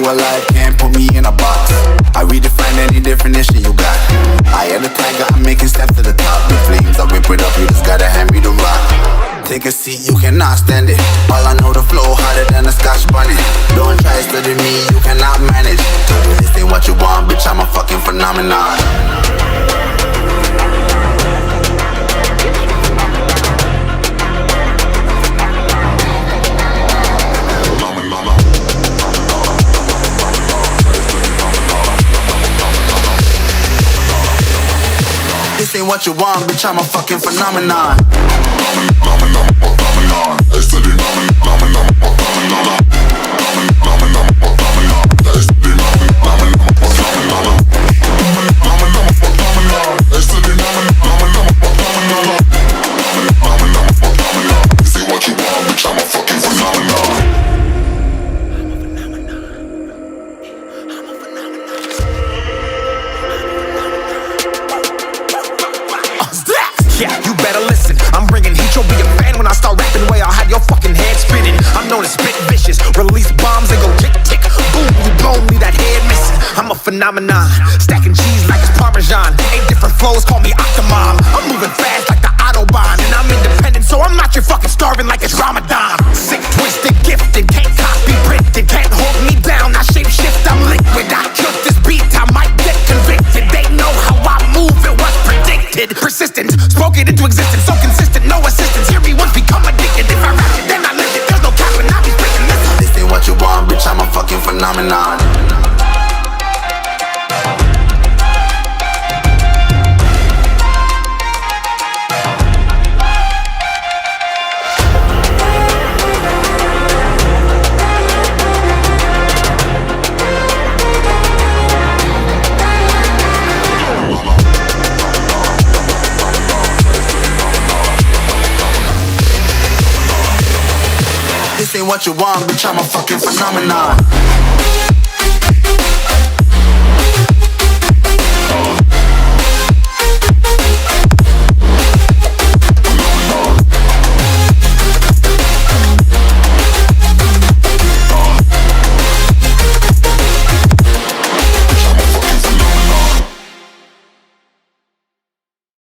alive, can't put me in a box. I redefine any definition you got. I am the tiger, I'm making steps to the top. The flames, I whip it up, you just gotta hand me the rock. Take a seat, you cannot stand it. All I know, the flow harder than a Scotch bonnet. Don't try studying me, you cannot manage. This ain't what you want, bitch, I'm a fucking phenomenon. This ain't what you want, bitch, I'm a fucking phenomenon. Yeah, you better listen. I'm bringing heat, you'll be a fan when I start rapping. Way I'll have your fucking head spinning. I'm known as spit vicious, release bombs and go tick tick. Boom, you blow me, that head missing. I'm a phenomenon, stacking cheese like it's Parmesan. 8 different flows, call me Octomom. I'm moving fast like the Autobahn, and I'm independent, so I'm not your fucking starving like it's Ramadan. Sick, twisted, gifted, can't copy, printed, can't hold me down. I shape shift, I'm liquid. I killed this beat, I might get convicted. They know how I move, it was predicted. Persistent, spoke it into existence, so consistent, no assistance. Hear me once, become addicted. If I rap it, then I live it. There's no cap when I be speaking. Listen. This ain't what you want, bitch, I'm a fucking phenomenon. This ain't what you want, bitch, I'm a fucking phenomenon.